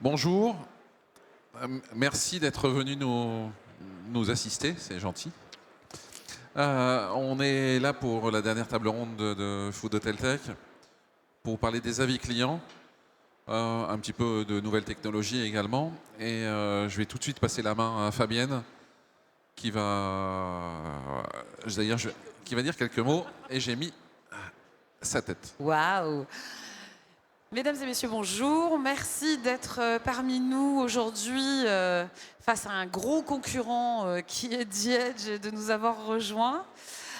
Bonjour, merci d'être venu nous assister, c'est gentil. On est là pour la dernière table ronde de Food Hotel Tech, pour parler des avis clients, un petit peu de nouvelles technologies également. Et je vais tout de suite passer la main à Fabienne, qui va dire quelques mots, et j'ai mis sa tête. Waouh! Mesdames et messieurs, bonjour. Merci d'être parmi nous aujourd'hui face à un gros concurrent qui est The Edge et de nous avoir rejoints.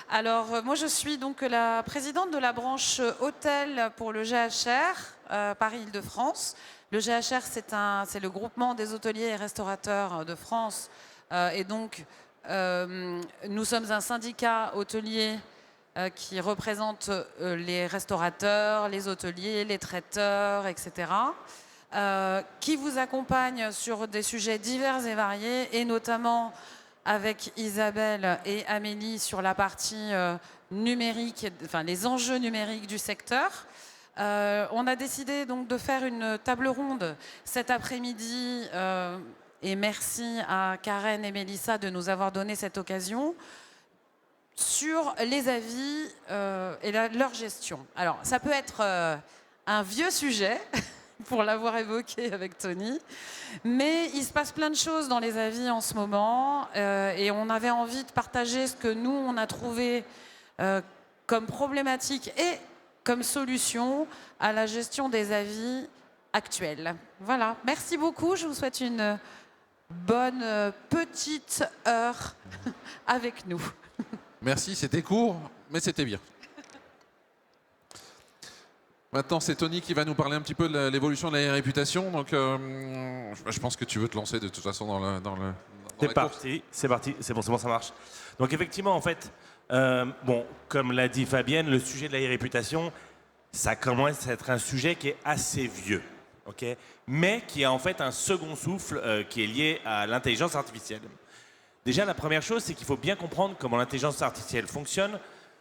Alors, moi, je suis donc la présidente de la branche hôtel pour le GHR, Paris-Île-de-France. Le GHR, c'est le groupement des hôteliers et restaurateurs de France. Et donc, nous sommes un syndicat hôtelier qui représente les restaurateurs, les hôteliers, les traiteurs, etc., qui vous accompagne sur des sujets divers et variés, et notamment avec Isabelle et Amélie sur la partie numérique, enfin les enjeux numériques du secteur. On a décidé donc de faire une table ronde cet après-midi, et merci à Karen et Mélissa de nous avoir donné cette occasion, sur les avis et leur gestion. Alors, ça peut être un vieux sujet, pour l'avoir évoqué avec Tony, mais il se passe plein de choses dans les avis en ce moment, et on avait envie de partager ce que nous, on a trouvé comme problématique et comme solution à la gestion des avis actuels. Voilà, merci beaucoup, je vous souhaite une bonne petite heure avec nous. Merci, c'était court, mais c'était bien. Maintenant, c'est Tony qui va nous parler un petit peu de l'évolution de la réputation. Donc, je pense que tu veux te lancer de toute façon dans la C'est parti, c'est bon, ça marche. Donc effectivement, en fait, bon, comme l'a dit Fabienne, le sujet de la réputation, ça commence à être un sujet qui est assez vieux, ok, mais qui a en fait un second souffle qui est lié à l'intelligence artificielle. Déjà, la première chose, c'est qu'il faut bien comprendre comment l'intelligence artificielle fonctionne.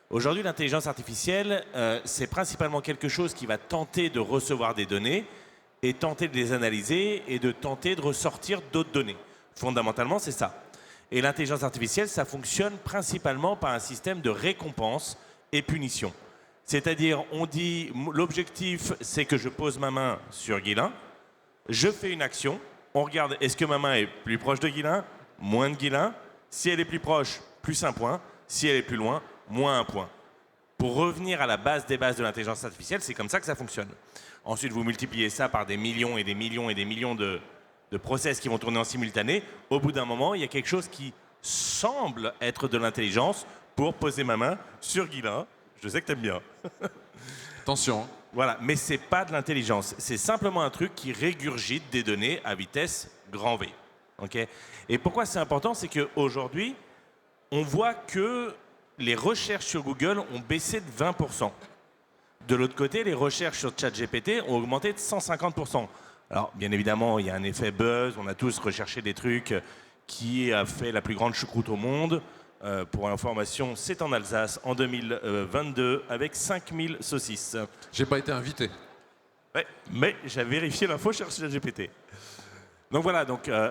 Aujourd'hui, l'intelligence artificielle, c'est principalement quelque chose qui va tenter de recevoir des données et tenter de les analyser et de tenter de ressortir d'autres données. Fondamentalement, c'est ça. Et l'intelligence artificielle, ça fonctionne principalement par un système de récompense et punition. C'est-à-dire, on dit, l'objectif, c'est que je pose ma main sur Guilain, je fais une action, on regarde, est-ce que ma main est plus proche de Guilain, moins de Guilain, si elle est plus proche, plus un point, si elle est plus loin, moins un point. Pour revenir à la base des bases de l'intelligence artificielle, c'est comme ça que ça fonctionne. Ensuite, vous multipliez ça par des millions et des millions et des millions de process qui vont tourner en simultané. Au bout d'un moment, il y a quelque chose qui semble être de l'intelligence pour poser ma main sur Guilain. Je sais que t'aimes bien. Attention. Voilà, mais c'est pas de l'intelligence. C'est simplement un truc qui régurgite des données à vitesse grand V. Okay. Et pourquoi c'est important, c'est qu'aujourd'hui, on voit que les recherches sur Google ont baissé de 20%. De l'autre côté, les recherches sur ChatGPT ont augmenté de 150%. Alors, bien évidemment, il y a un effet buzz. On a tous recherché des trucs qui a fait la plus grande choucroute au monde. Pour information, c'est en Alsace en 2022 avec 5000 saucisses. J'ai pas été invité. Ouais, mais j'ai vérifié l'info sur ChatGPT. Donc voilà,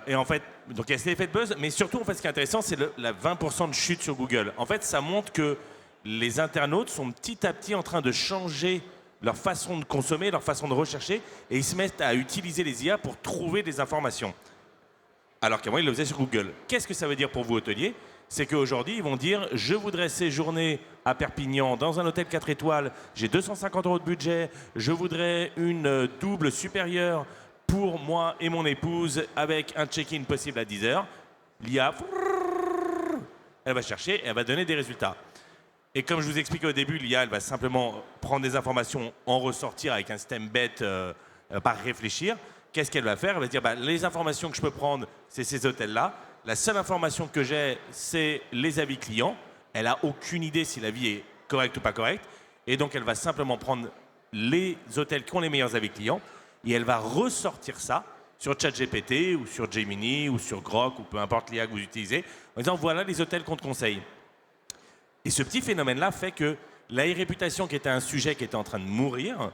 et en fait, donc il y a cet effet de buzz, mais surtout, en fait, ce qui est intéressant, c'est la 20% de chute sur Google. En fait, ça montre que les internautes sont petit à petit en train de changer leur façon de consommer, leur façon de rechercher, et ils se mettent à utiliser les IA pour trouver des informations. Alors qu'avant, ils le faisaient sur Google. Qu'est-ce que ça veut dire pour vous, hôteliers? C'est qu'aujourd'hui, ils vont dire « Je voudrais séjourner à Perpignan dans un hôtel 4 étoiles, j'ai 250 € de budget, je voudrais une double supérieure pour moi et mon épouse avec un check-in possible à 10 h. » L'IA, elle va chercher et elle va donner des résultats. Et comme je vous expliquais au début, l'IA, elle va simplement prendre des informations, en ressortir avec un système bête par réfléchir. Qu'est-ce qu'elle va faire? Elle va dire bah, les informations que je peux prendre, c'est ces hôtels-là. La seule information que j'ai, c'est les avis clients. Elle n'a aucune idée si l'avis est correct ou pas correct. Et donc, elle va simplement prendre les hôtels qui ont les meilleurs avis clients et elle va ressortir ça sur ChatGPT ou sur Gemini ou sur Grok ou peu importe l'IA que vous utilisez en disant voilà les hôtels qu'on te conseille. Et ce petit phénomène-là fait que la réputation qui était un sujet qui était en train de mourir,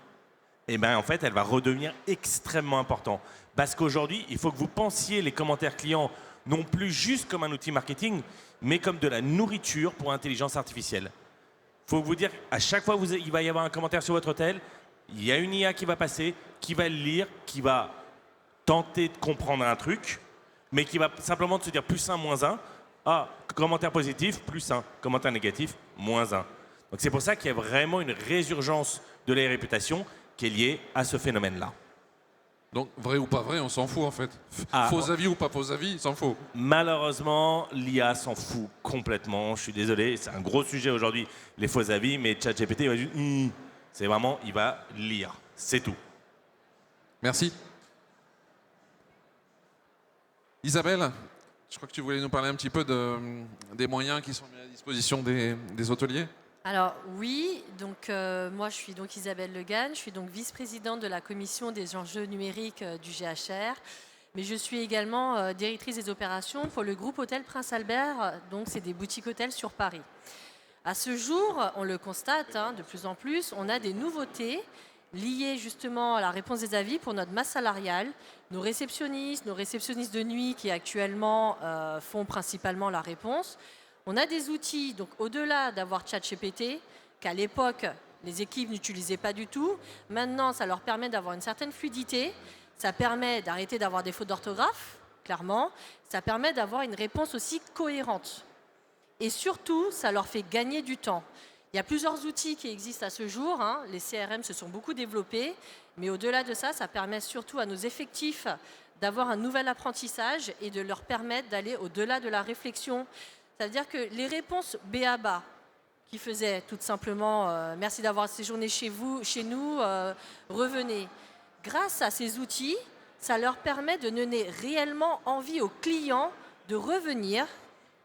et ben en fait, elle va redevenir extrêmement importante. Parce qu'aujourd'hui, il faut que vous pensiez les commentaires clients non plus juste comme un outil marketing, mais comme de la nourriture pour l'intelligence artificielle. Il faut vous dire, à chaque fois il va y avoir un commentaire sur votre hôtel, il y a une IA qui va passer, qui va le lire, qui va tenter de comprendre un truc, mais qui va simplement se dire +1, -1. Ah, commentaire positif, +1. Commentaire négatif, -1. Donc c'est pour ça qu'il y a vraiment une résurgence de la réputation qui est liée à ce phénomène-là. Donc, vrai ou pas vrai, on s'en fout en fait. Ah, Faux avis ou pas faux avis, il s'en fout. Malheureusement, l'IA s'en fout complètement. Je suis désolé, c'est un gros sujet aujourd'hui, les faux avis, mais ChatGPT, il va juste... C'est vraiment, il va lire. C'est tout. Merci. Isabelle, je crois que tu voulais nous parler un petit peu des moyens qui sont mis à disposition des hôteliers. Alors oui, donc moi je suis donc Isabelle Legan, je suis donc vice-présidente de la commission des enjeux numériques du GHR, mais je suis également directrice des opérations pour le groupe Hôtel Prince Albert, donc c'est des boutiques hôtels sur Paris. À ce jour, on le constate de plus en plus, on a des nouveautés liées justement à la réponse des avis pour notre masse salariale. Nos réceptionnistes de nuit qui actuellement font principalement la réponse. On a des outils, donc au-delà d'avoir ChatGPT, qu'à l'époque, les équipes n'utilisaient pas du tout. Maintenant, ça leur permet d'avoir une certaine fluidité. Ça permet d'arrêter d'avoir des fautes d'orthographe, clairement. Ça permet d'avoir une réponse aussi cohérente. Et surtout, ça leur fait gagner du temps. Il y a plusieurs outils qui existent à ce jour. Les CRM se sont beaucoup développés. Mais au-delà de ça, ça permet surtout à nos effectifs d'avoir un nouvel apprentissage et de leur permettre d'aller au-delà de la réflexion. C'est-à-dire que les réponses B.A.B.A. qui faisaient tout simplement merci d'avoir séjourné chez nous, revenez. Grâce à ces outils, ça leur permet de donner réellement envie aux clients de revenir,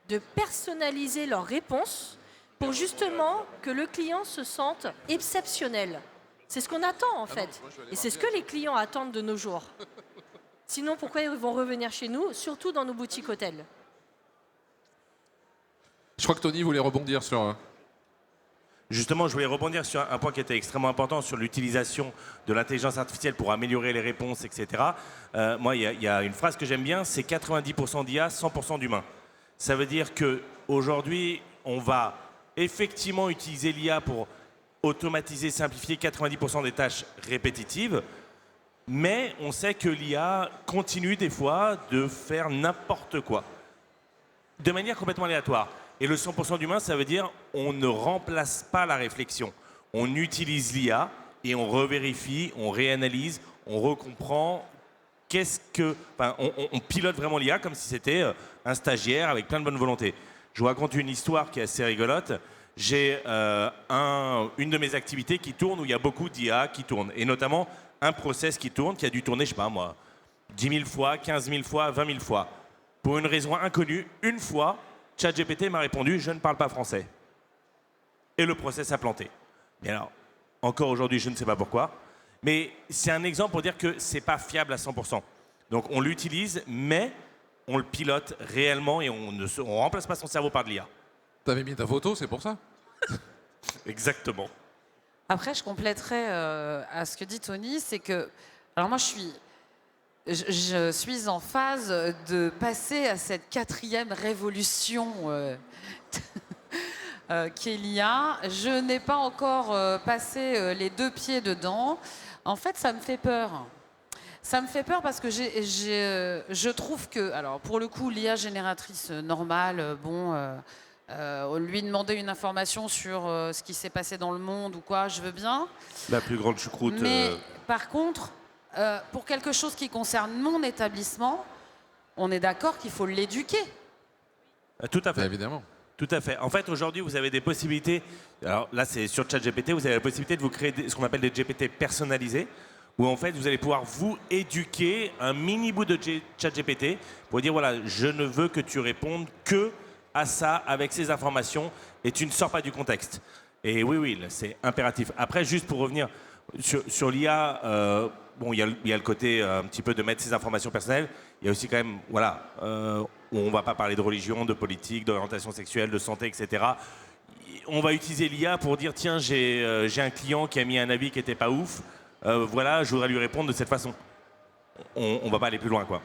de personnaliser leurs réponses pour justement que le client se sente exceptionnel. C'est ce qu'on attend en fait. Et c'est ce que les clients attendent de nos jours. Sinon, pourquoi ils vont revenir chez nous, surtout dans nos boutiques hôtels ? Je crois que Tony voulait rebondir sur... Justement, je voulais rebondir sur un point qui était extrêmement important, sur l'utilisation de l'intelligence artificielle pour améliorer les réponses, etc. Moi, il y a une phrase que j'aime bien, c'est 90% d'IA, 100% d'humain. Ça veut dire qu'aujourd'hui, on va effectivement utiliser l'IA pour automatiser, simplifier 90% des tâches répétitives, mais on sait que l'IA continue des fois de faire n'importe quoi, de manière complètement aléatoire. Et le 100% d'humain, ça veut dire on ne remplace pas la réflexion. On utilise l'IA et on revérifie, on réanalyse, on recomprend. On pilote vraiment l'IA comme si c'était un stagiaire avec plein de bonne volonté. Je vous raconte une histoire qui est assez rigolote. J'ai une de mes activités qui tourne où il y a beaucoup d'IA qui tourne. Et notamment un process qui tourne, qui a dû tourner, je sais pas moi, 10 000 fois, 15 000 fois, 20 000 fois. Pour une raison inconnue, une fois, ChatGPT m'a répondu « Je ne parle pas français ». Et le process a planté. Mais alors, encore aujourd'hui, je ne sais pas pourquoi. Mais c'est un exemple pour dire que ce n'est pas fiable à 100%. Donc on l'utilise, mais on le pilote réellement et on ne remplace pas son cerveau par de l'IA. T'avais mis ta photo, c'est pour ça? Exactement. Après, je compléterais à ce que dit Tony, c'est que... Alors moi, je suis en phase de passer à cette 4e révolution qu'est l'IA. Je n'ai pas encore passé les 2 pieds dedans. En fait, ça me fait peur. Ça me fait peur parce que je trouve que... Alors, pour le coup, l'IA génératrice normale, lui demander une information sur ce qui s'est passé dans le monde ou quoi, je veux bien. La plus grande choucroute. Mais par contre... pour quelque chose qui concerne mon établissement, on est d'accord qu'il faut l'éduquer. Tout à fait. Bien évidemment. Tout à fait. En fait, aujourd'hui, vous avez des possibilités. Alors là, c'est sur ChatGPT, vous avez la possibilité de vous créer ce qu'on appelle des GPT personnalisés, où en fait, vous allez pouvoir vous éduquer un mini bout de ChatGPT pour dire voilà, je ne veux que tu répondes que à ça avec ces informations et tu ne sors pas du contexte. Et oui, c'est impératif. Après, juste pour revenir sur l'IA, il y a le côté un petit peu de mettre ses informations personnelles. Il y a aussi quand même, où on ne va pas parler de religion, de politique, d'orientation sexuelle, de santé, etc. On va utiliser l'IA pour dire, tiens, j'ai un client qui a mis un avis qui n'était pas ouf. voilà, je voudrais lui répondre de cette façon. On va pas aller plus loin, quoi.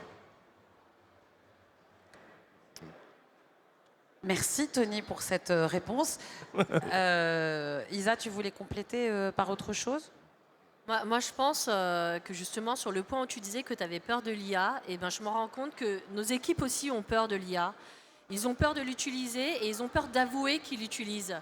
Merci Tony pour cette réponse. Isa, tu voulais compléter par autre chose? Moi, je pense que justement, sur le point où tu disais que tu avais peur de l'IA, eh ben, je me rends compte que nos équipes aussi ont peur de l'IA. Ils ont peur de l'utiliser et ils ont peur d'avouer qu'ils l'utilisent.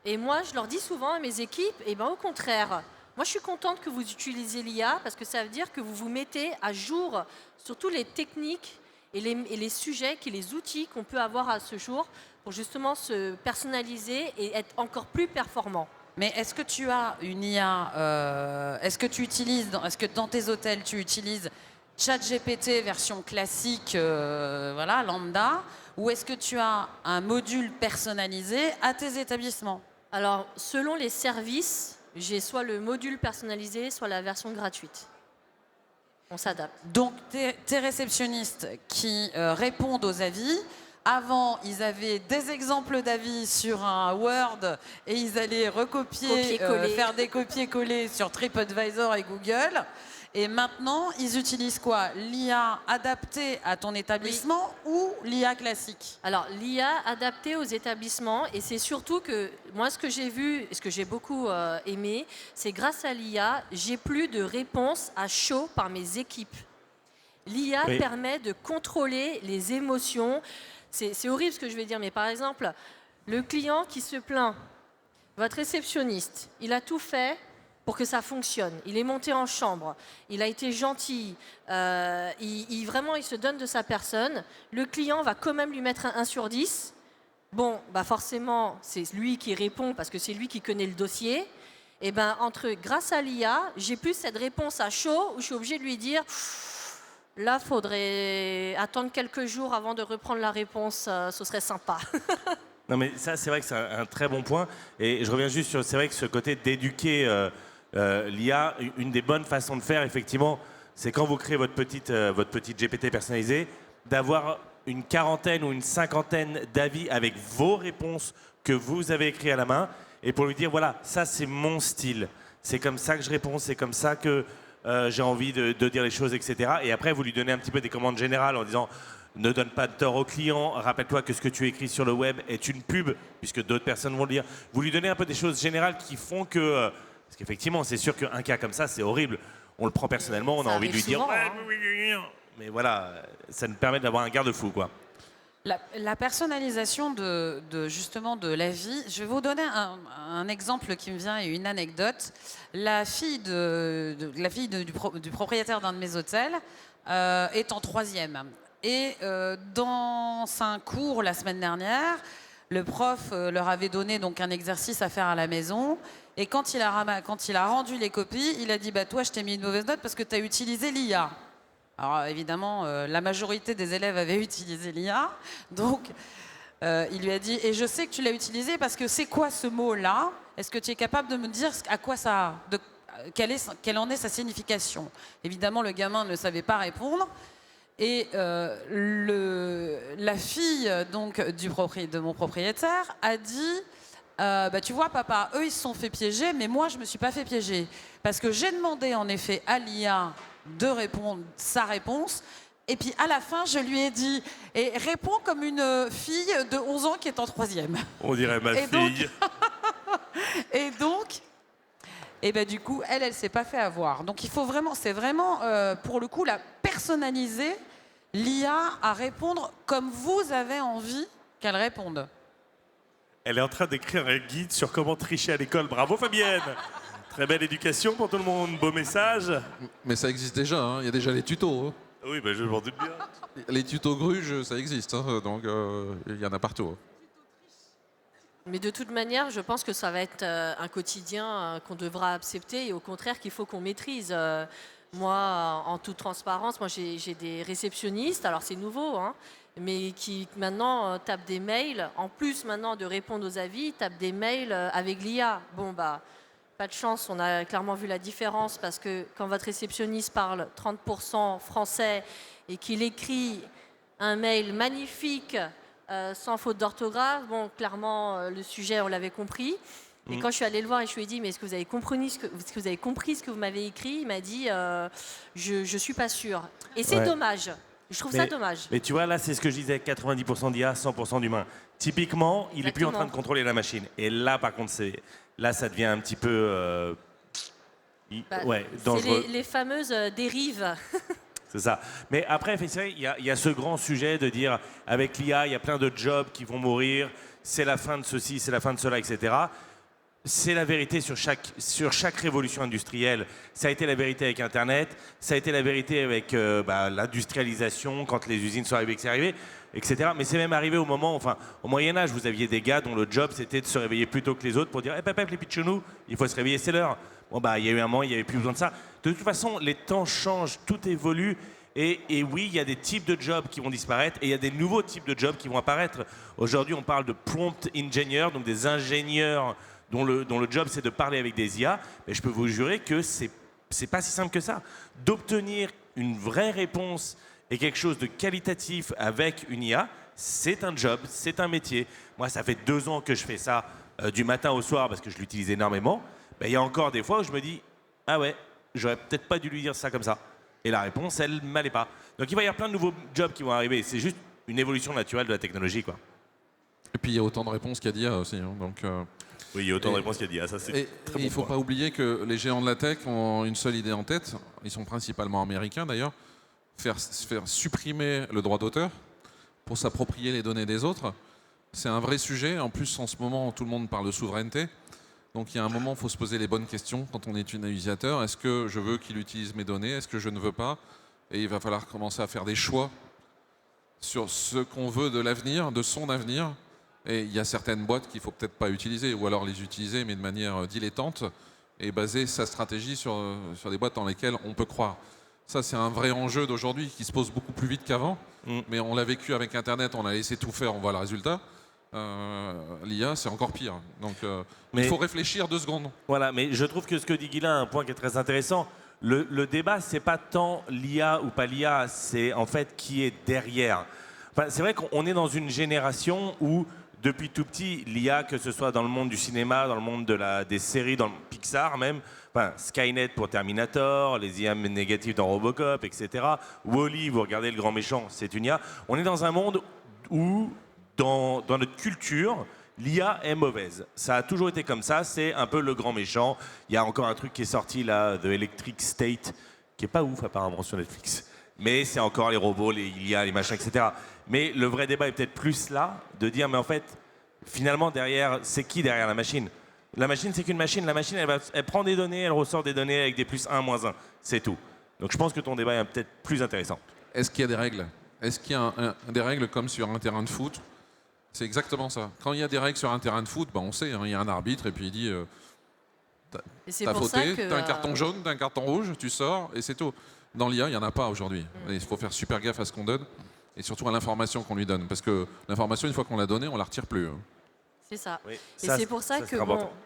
Et moi, je leur dis souvent à mes équipes, eh ben, au contraire, moi, je suis contente que vous utilisiez l'IA parce que ça veut dire que vous vous mettez à jour sur toutes les techniques et les sujets, les outils qu'on peut avoir à ce jour pour justement se personnaliser et être encore plus performant. Mais est-ce que tu as une IA, est-ce que dans tes hôtels, tu utilises ChatGPT version classique, voilà, lambda, ou est-ce que tu as un module personnalisé à tes établissements? Alors, selon les services, j'ai soit le module personnalisé, soit la version gratuite. On s'adapte. Donc, tes réceptionnistes qui répondent aux avis, avant, ils avaient des exemples d'avis sur un Word et ils allaient recopier, faire des copier-coller sur TripAdvisor et Google. Et maintenant, ils utilisent quoi? L'IA adaptée à ton établissement ou l'IA classique? Alors, l'IA adaptée aux établissements, et c'est surtout que moi, ce que j'ai vu, et ce que j'ai beaucoup aimé, c'est grâce à l'IA, j'ai plus de réponses à chaud par mes équipes. L'IA permet de contrôler les émotions. C'est horrible ce que je vais dire, mais par exemple, le client qui se plaint, votre réceptionniste, il a tout fait pour que ça fonctionne. Il est monté en chambre, il a été gentil, vraiment il se donne de sa personne. Le client va quand même lui mettre un 1 sur 10. Bon, bah forcément, c'est lui qui répond parce que c'est lui qui connaît le dossier. Et ben grâce à l'IA, j'ai plus cette réponse à chaud où je suis obligée de lui dire là, faudrait attendre quelques jours avant de reprendre la réponse, ce serait sympa. Non mais ça, c'est vrai que c'est un très bon point. Et je reviens juste sur, c'est vrai que ce côté d'éduquer l'IA, une des bonnes façons de faire, effectivement, c'est quand vous créez votre petite GPT personnalisée, d'avoir une quarantaine ou une cinquantaine d'avis avec vos réponses que vous avez écrites à la main, et pour lui dire, voilà, ça c'est mon style, c'est comme ça que je réponds, c'est comme ça que j'ai envie de dire les choses, etc. Et après, vous lui donnez un petit peu des commandes générales en disant, ne donne pas de tort au client, rappelle-toi que ce que tu écris sur le web est une pub, puisque d'autres personnes vont le lire. Vous lui donnez un peu des choses générales qui font que... parce qu'effectivement, c'est sûr qu'un cas comme ça, c'est horrible. On le prend personnellement, on a envie de lui souvent, dire... Mais voilà, ça nous permet d'avoir un garde-fou, quoi. La personnalisation justement de la vie, je vais vous donner un exemple qui me vient et une anecdote. La fille du propriétaire d'un de mes hôtels est en 3e. Et dans un cours la semaine dernière, le prof leur avait donné donc un exercice à faire à la maison. Et quand il a rendu les copies, il a dit bah, « Toi, je t'ai mis une mauvaise note parce que tu as utilisé l'IA ». Alors évidemment, la majorité des élèves avaient utilisé l'IA. Donc, il lui a dit « Et je sais que tu l'as utilisé parce que c'est quoi ce mot-là? Est-ce que tu es capable de me dire à quoi ça... quelle en est sa signification ?» Évidemment, le gamin ne savait pas répondre. Et la fille donc, de mon propriétaire a dit bah, tu vois papa, eux ils se sont fait piéger, mais moi je me suis pas fait piéger. Parce que j'ai demandé en effet à l'IA de répondre sa réponse. Et puis à la fin je lui ai dit et réponds comme une fille de 11 ans qui est en 3e. On dirait ma fille. Et donc... Et ben du coup, elle s'est pas fait avoir. Donc il faut vraiment, c'est vraiment pour le coup la personnaliser, l'IA à répondre comme vous avez envie qu'elle réponde. Elle est en train d'écrire un guide sur comment tricher à l'école. Bravo Fabienne. Très belle éducation pour tout le monde. Beau message. Mais ça existe déjà, hein. Il y a déjà les tutos. Hein. Oui, ben je m'en doute bien. Les tutos gruges, ça existe, hein. Donc il y en a partout. Mais de toute manière, je pense que ça va être un quotidien qu'on devra accepter et au contraire qu'il faut qu'on maîtrise. Moi, en toute transparence, j'ai des réceptionnistes, alors c'est nouveau, hein, mais qui maintenant tapent des mails, en plus maintenant de répondre aux avis, tapent des mails avec l'IA. Bon, bah, pas de chance, on a clairement vu la différence parce que quand votre réceptionniste parle 30% français et qu'il écrit un mail magnifique, sans faute d'orthographe, bon, clairement, le sujet, on l'avait compris. Et quand je suis allée le voir et je lui ai dit, mais est-ce que vous avez compris ce que vous m'avez écrit? Il m'a dit, je suis pas sûr. Et c'est dommage. Je trouve ça dommage. Mais tu vois, là, c'est ce que je disais, 90% d'IA, 100% d'humain. Typiquement, il n'est plus en train de contrôler la machine. Et là, par contre, là, ça devient un petit peu dangereux. C'est les fameuses dérives. C'est ça. Mais après, il y a ce grand sujet de dire, avec l'IA, il y a plein de jobs qui vont mourir, c'est la fin de ceci, c'est la fin de cela, etc. C'est la vérité sur chaque révolution industrielle. Ça a été la vérité avec Internet, ça a été la vérité avec l'industrialisation, quand les usines sont arrivées, etc. Mais c'est même arrivé au Moyen-Âge, vous aviez des gars dont le job c'était de se réveiller plus tôt que les autres pour dire les pitchounou, il faut se réveiller, c'est l'heure. Il y a eu un moment, il n'y avait plus besoin de ça. De toute façon, les temps changent, tout évolue. Et oui, il y a des types de jobs qui vont disparaître et il y a des nouveaux types de jobs qui vont apparaître. Aujourd'hui, on parle de prompt engineer, donc des ingénieurs dont le job c'est de parler avec des IA. Mais je peux vous jurer que c'est pas si simple que ça. D'obtenir une vraie réponse et quelque chose de qualitatif avec une IA, c'est un job, c'est un métier. Moi, ça fait 2 ans que je fais ça du matin au soir parce que je l'utilise énormément. Il y a encore des fois où je me dis « Ah ouais, j'aurais peut-être pas dû lui dire ça comme ça ». Et la réponse, elle ne m'allait pas. Donc il va y avoir plein de nouveaux jobs qui vont arriver. C'est juste une évolution naturelle de la technologie, quoi. Et puis il y a autant de réponses qu'il y a d'IA aussi. Hein, donc, oui, il y a autant de réponses qu'il y a d'IA. Ça, c'est très bon. Il ne faut pas oublier que les géants de la tech ont une seule idée en tête. Ils sont principalement américains d'ailleurs. Faire supprimer le droit d'auteur pour s'approprier les données des autres. C'est un vrai sujet. En plus, en ce moment, tout le monde parle de souveraineté. Donc il y a un moment, il faut se poser les bonnes questions quand on est un utilisateur. Est-ce que je veux qu'il utilise mes données? Est-ce que je ne veux pas? Et il va falloir commencer à faire des choix sur ce qu'on veut de l'avenir, de son avenir. Et il y a certaines boîtes qu'il ne faut peut-être pas utiliser, ou alors les utiliser, mais de manière dilettante, et baser sa stratégie sur des boîtes dans lesquelles on peut croire. Ça, c'est un vrai enjeu d'aujourd'hui qui se pose beaucoup plus vite qu'avant. Mais on l'a vécu avec Internet, on a laissé tout faire, on voit le résultat. L'IA, c'est encore pire. Donc, il faut réfléchir 2 secondes. Voilà, mais je trouve que ce que dit Guilain, un point qui est très intéressant, le débat, c'est pas tant l'IA ou pas l'IA, c'est en fait qui est derrière. Enfin, c'est vrai qu'on est dans une génération où, depuis tout petit, l'IA, que ce soit dans le monde du cinéma, dans le monde des séries, dans le Pixar même, Skynet pour Terminator, les IA négatives dans Robocop, etc. Wall-E, vous regardez le grand méchant, c'est une IA. On est dans un monde où dans notre culture, l'IA est mauvaise. Ça a toujours été comme ça, c'est un peu le grand méchant. Il y a encore un truc qui est sorti là, The Electric State, qui est pas ouf apparemment sur Netflix. Mais c'est encore les robots, les IA, les machins, etc. Mais le vrai débat est peut-être plus là, de dire, mais en fait, finalement, c'est qui derrière la machine? La machine, c'est qu'une machine. La machine, elle prend des données, elle ressort des données avec des +1, -1. C'est tout. Donc je pense que ton débat est peut-être plus intéressant. Est-ce qu'il y a des règles? Est-ce qu'il y a des règles comme sur un terrain de foot? C'est exactement ça. Quand il y a des règles sur un terrain de foot, on sait, il y a un arbitre et puis il dit t'as fauté, t'as un carton jaune, t'as un carton rouge, tu sors et c'est tout. Dans l'IA, il n'y en a pas aujourd'hui. Il faut faire super gaffe à ce qu'on donne et surtout à l'information qu'on lui donne. Parce que l'information, une fois qu'on l'a donnée, on ne la retire plus. C'est ça. Oui, et c'est pour ça que...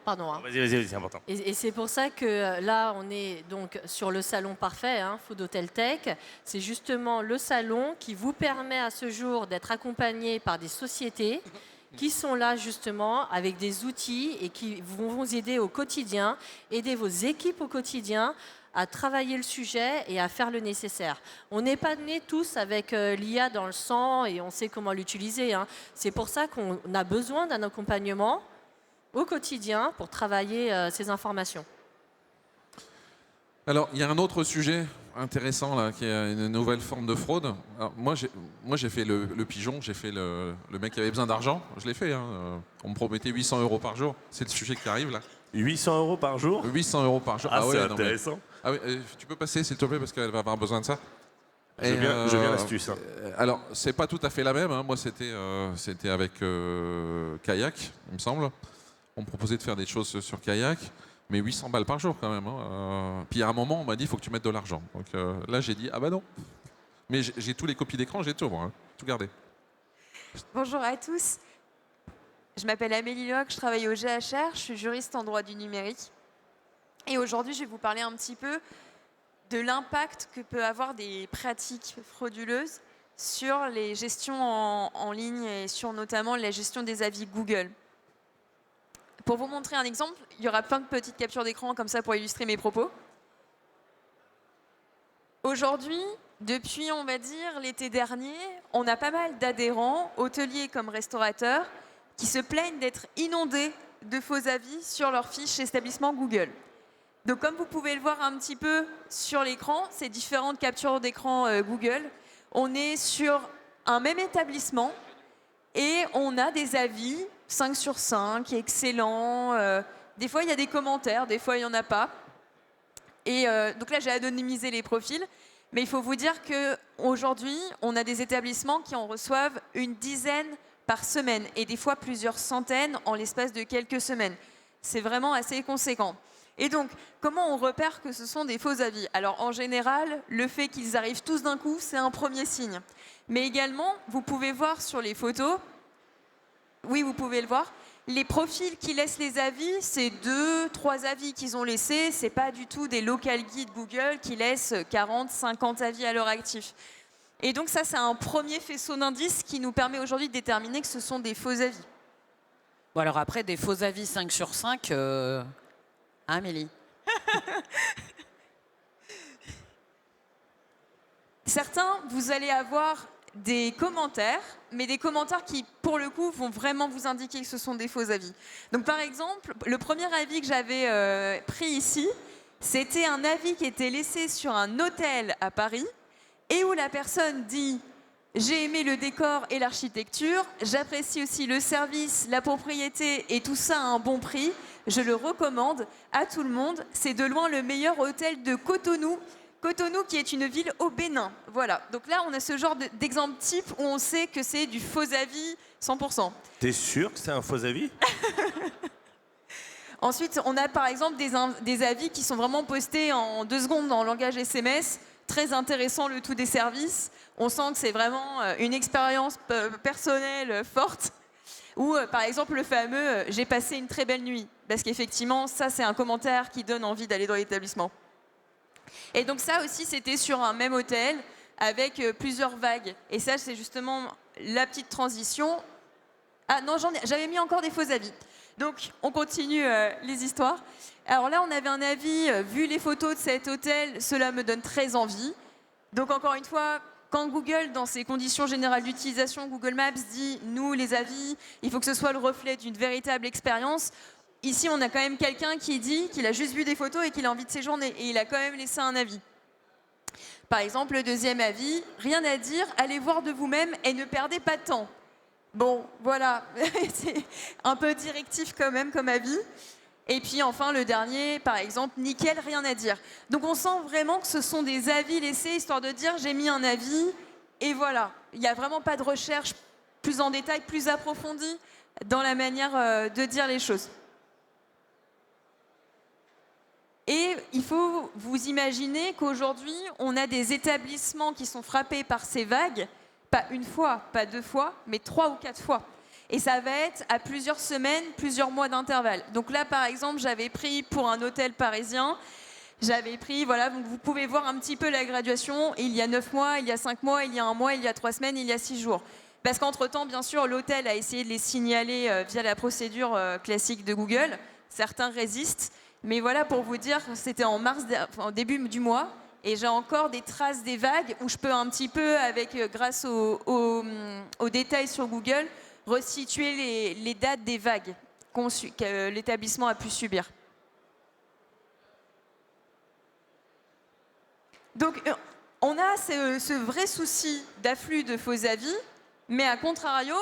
Pardon. Vas-y, c'est important. Et c'est pour ça que là, on est donc sur le salon parfait, Food Hotel Tech. C'est justement le salon qui vous permet à ce jour d'être accompagné par des sociétés qui sont là justement avec des outils et qui vont vous aider au quotidien, aider vos équipes au quotidien à travailler le sujet et à faire le nécessaire. On n'est pas nés tous avec l'IA dans le sang et on sait comment l'utiliser. C'est pour ça qu'on a besoin d'un accompagnement au quotidien pour travailler ces informations. Alors, il y a un autre sujet intéressant là, qui est une nouvelle forme de fraude. Alors, moi, j'ai fait le pigeon, j'ai fait le mec qui avait besoin d'argent. Je l'ai fait. On me promettait 800 € par jour. C'est le sujet qui arrive là. 800 € par jour? 800 € par jour. Ah, c'est ouais, intéressant. Ah oui, tu peux passer s'il te plaît parce qu'elle va avoir besoin de ça. Je viens l'astuce. Alors, c'est pas tout à fait la même. Moi, c'était avec Kayak, il me semble. On me proposait de faire des choses sur Kayak, mais 800 balles par jour quand même. Puis à un moment, on m'a dit il faut que tu mettes de l'argent. Donc là, j'ai dit ah bah non. Mais j'ai tous les copies d'écran, j'ai tout, moi, tout gardé. Bonjour à tous. Je m'appelle Amélie Locke, je travaille au GHR, je suis juriste en droit du numérique. Et aujourd'hui, je vais vous parler un petit peu de l'impact que peut avoir des pratiques frauduleuses sur les gestions en ligne et sur notamment la gestion des avis Google. pour vous montrer un exemple, il y aura plein de petites captures d'écran comme ça pour illustrer mes propos. Aujourd'hui, depuis, on va dire, l'été dernier, on a pas mal d'adhérents, hôteliers comme restaurateurs, qui se plaignent d'être inondés de faux avis sur leurs fiches établissement Google. Donc, comme vous pouvez le voir un petit peu sur l'écran, ces différentes captures d'écran Google, on est sur un même établissement et on a des avis 5 sur 5, excellent. Des fois, il y a des commentaires, des fois, il n'y en a pas. Et donc là, j'ai anonymisé les profils. Mais il faut vous dire qu'aujourd'hui, on a des établissements qui en reçoivent une dizaine par semaine et des fois plusieurs centaines en l'espace de quelques semaines. C'est vraiment assez conséquent. Et donc, comment on repère que ce sont des faux avis? Alors, en général, le fait qu'ils arrivent tous d'un coup, c'est un premier signe. Mais également, vous pouvez voir sur les photos, oui, vous pouvez le voir, les profils qui laissent les avis, c'est 2-3 avis qu'ils ont laissés. Ce n'est pas du tout des local guides Google qui laissent 40-50 avis à leur actif. Et donc ça, c'est un premier faisceau d'indices qui nous permet aujourd'hui de déterminer que ce sont des faux avis. Bon, alors après, des faux avis 5 sur 5, Amélie. Certains, vous allez avoir des commentaires, mais des commentaires qui, pour le coup, vont vraiment vous indiquer que ce sont des faux avis. Donc, par exemple, le premier avis que j'avais pris ici, c'était un avis qui était laissé sur un hôtel à Paris et où la personne dit « J'ai aimé le décor et l'architecture, j'apprécie aussi le service, la propriété et tout ça à un bon prix. Je le recommande à tout le monde. C'est de loin le meilleur hôtel de Cotonou. » Cotonou qui est une ville au Bénin. Voilà. Donc là, on a ce genre d'exemple type où on sait que c'est du faux avis 100%. T'es sûr que c'est un faux avis? Ensuite, on a par exemple des avis qui sont vraiment postés en 2 secondes en langage SMS. Très intéressant, le tout des services. On sent que c'est vraiment une expérience personnelle forte. Ou par exemple le fameux « J'ai passé une très belle nuit ». Parce qu'effectivement, ça c'est un commentaire qui donne envie d'aller dans l'établissement. Et donc ça aussi, c'était sur un même hôtel avec plusieurs vagues. Et ça, c'est justement la petite transition. Ah non, j'avais mis encore des faux avis. Donc, on continue les histoires. Alors là, on avait un avis, vu les photos de cet hôtel, cela me donne très envie. Donc encore une fois, quand Google, dans ses conditions générales d'utilisation, Google Maps dit, nous, les avis, il faut que ce soit le reflet d'une véritable expérience. Ici, on a quand même quelqu'un qui dit qu'il a juste vu des photos et qu'il a envie de séjourner. Et il a quand même laissé un avis. Par exemple, le deuxième avis, rien à dire, allez voir de vous-même et ne perdez pas de temps. Bon, voilà, c'est un peu directif quand même comme avis. Et puis enfin, le dernier, par exemple, nickel, rien à dire. Donc on sent vraiment que ce sont des avis laissés, histoire de dire j'ai mis un avis, et voilà. Il n'y a vraiment pas de recherche plus en détail, plus approfondie dans la manière de dire les choses. Et il faut vous imaginer qu'aujourd'hui, on a des établissements qui sont frappés par ces vagues, pas une fois, pas 2 fois, mais 3 ou 4 fois. Et ça va être à plusieurs semaines, plusieurs mois d'intervalle. Donc là, par exemple, j'avais pris pour un hôtel parisien, j'avais pris, voilà, donc vous pouvez voir un petit peu la graduation. Il y a 9 mois, il y a 5 mois, il y a 1 mois, il y a 3 semaines, il y a 6 jours. Parce qu'entre-temps, bien sûr, l'hôtel a essayé de les signaler via la procédure classique de Google. Certains résistent. Mais voilà, pour vous dire, c'était en début du mois. Et j'ai encore des traces des vagues où je peux un petit peu, grâce aux détails sur Google, resituer les dates des vagues que l'établissement a pu subir. Donc, on a ce vrai souci d'afflux de faux avis, mais à contrario,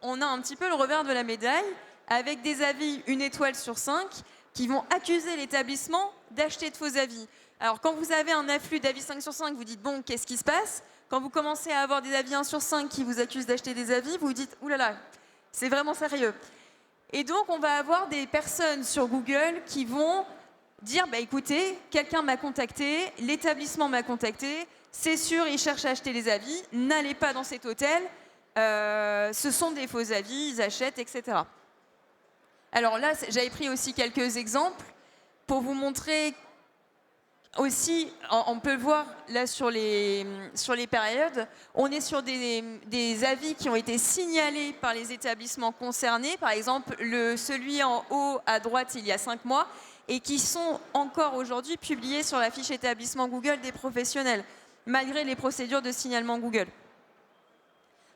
on a un petit peu le revers de la médaille, avec des avis 1 étoile sur 5, qui vont accuser l'établissement d'acheter de faux avis. Alors, quand vous avez un afflux d'avis 5 sur 5, vous dites, bon, qu'est-ce qui se passe? Quand vous commencez à avoir des avis 1 sur 5 qui vous accusent d'acheter des avis, vous vous dites, oulala, c'est vraiment sérieux. Et donc, on va avoir des personnes sur Google qui vont dire, bah, écoutez, quelqu'un m'a contacté, l'établissement m'a contacté, c'est sûr, il cherche à acheter des avis, n'allez pas dans cet hôtel, ce sont des faux avis, ils achètent, etc. Alors là, j'avais pris aussi quelques exemples pour vous montrer aussi, on peut le voir là sur les périodes, on est sur des avis qui ont été signalés par les établissements concernés, par exemple celui en haut à droite il y a 5 mois, et qui sont encore aujourd'hui publiés sur la fiche établissement Google des professionnels, malgré les procédures de signalement Google.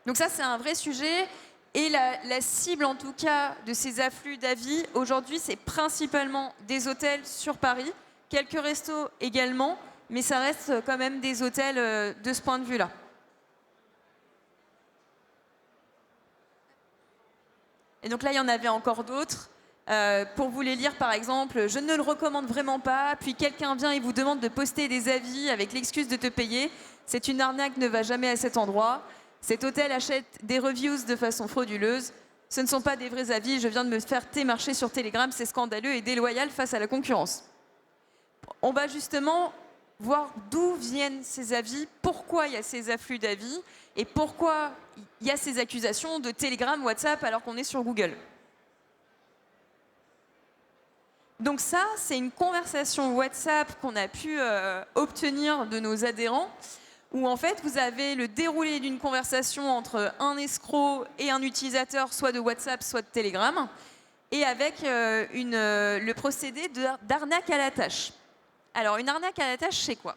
Donc ça, c'est un vrai sujet, et la cible en tout cas de ces afflux d'avis, aujourd'hui, c'est principalement des hôtels sur Paris, quelques restos également, mais ça reste quand même des hôtels de ce point de vue-là. Et donc là, il y en avait encore d'autres. Pour vous les lire, par exemple, je ne le recommande vraiment pas, puis quelqu'un vient et vous demande de poster des avis avec l'excuse de te payer. C'est une arnaque, ne va jamais à cet endroit. Cet hôtel achète des reviews de façon frauduleuse. Ce ne sont pas des vrais avis, je viens de me faire témarcher sur Telegram, c'est scandaleux et déloyal face à la concurrence. On va justement voir d'où viennent ces avis, pourquoi il y a ces afflux d'avis et pourquoi il y a ces accusations de Telegram, WhatsApp alors qu'on est sur Google. Donc ça, c'est une conversation WhatsApp qu'on a pu obtenir de nos adhérents où en fait vous avez le déroulé d'une conversation entre un escroc et un utilisateur soit de WhatsApp soit de Telegram et avec le procédé d'arnaque à la tâche. Alors, une arnaque à la tâche, c'est quoi?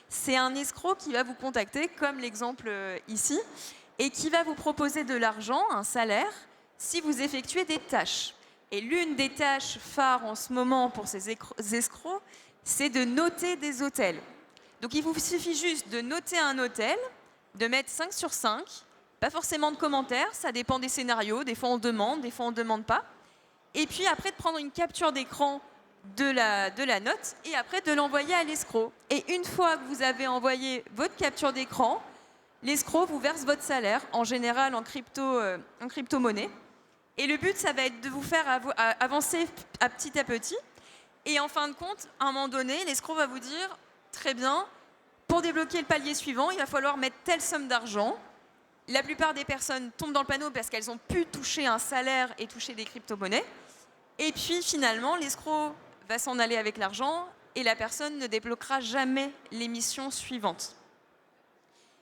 C'est un escroc qui va vous contacter, comme l'exemple ici, et qui va vous proposer de l'argent, un salaire, si vous effectuez des tâches. Et l'une des tâches phares en ce moment pour ces escrocs, c'est de noter des hôtels. Donc, il vous suffit juste de noter un hôtel, de mettre 5 sur 5, pas forcément de commentaires, ça dépend des scénarios, des fois on demande, des fois on ne demande pas. Et puis après, de prendre une capture d'écran de la note et après de l'envoyer à l'escroc. Et une fois que vous avez envoyé votre capture d'écran, l'escroc vous verse votre salaire, en général en crypto-monnaie. Et le but, ça va être de vous faire avancer à petit. Et en fin de compte, à un moment donné, l'escroc va vous dire, très bien, pour débloquer le palier suivant, il va falloir mettre telle somme d'argent. La plupart des personnes tombent dans le panneau parce qu'elles ont pu toucher un salaire et toucher des crypto-monnaies. Et puis finalement, l'escroc va s'en aller avec l'argent et la personne ne débloquera jamais l'émission suivante.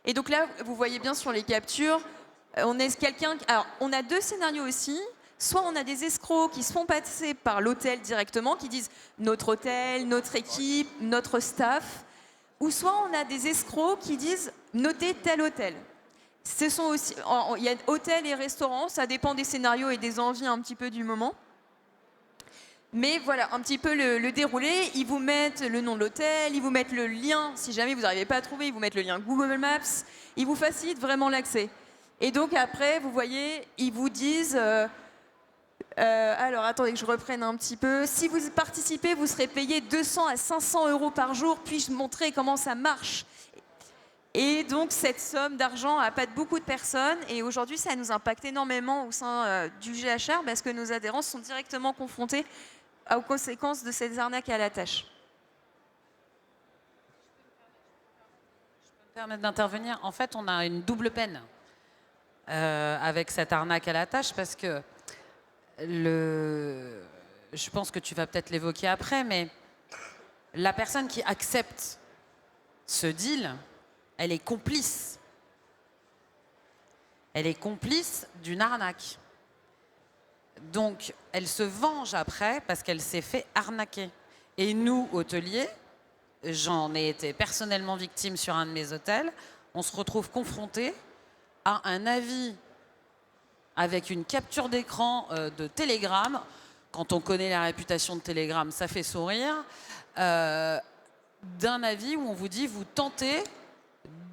Et donc là, vous voyez bien sur les captures, on a 2 scénarios aussi. Soit on a des escrocs qui se font passer par l'hôtel directement, qui disent notre hôtel, notre équipe, notre staff. Ou soit on a des escrocs qui disent notez tel hôtel. Ce sont aussi, il y a hôtel et restaurant, ça dépend des scénarios et des envies un petit peu du moment. Mais voilà, un petit peu le déroulé. Ils vous mettent le nom de l'hôtel, ils vous mettent le lien, si jamais vous n'arrivez pas à trouver, ils vous mettent le lien Google Maps. Ils vous facilitent vraiment l'accès. Et donc après, vous voyez, ils vous disent... alors attendez que je reprenne un petit peu. Si vous participez, vous serez payé 200 à 500 euros par jour. Puis-je montrer comment ça marche? Et donc cette somme d'argent appâte beaucoup de personnes. Et aujourd'hui, ça nous impacte énormément au sein du GHR parce que nos adhérents sont directement confrontés aux conséquences de ces arnaques à la tâche. Je peux me permettre d'intervenir. En fait, on a une double peine avec cette arnaque à la tâche parce que je pense que tu vas peut-être l'évoquer après, mais la personne qui accepte ce deal, elle est complice. Elle est complice d'une arnaque. Donc, elle se venge après parce qu'elle s'est fait arnaquer. Et nous, hôteliers, j'en ai été personnellement victime sur un de mes hôtels, on se retrouve confrontés à un avis avec une capture d'écran de Telegram. Quand on connaît la réputation de Telegram, ça fait sourire. D'un avis où on vous dit, vous tentez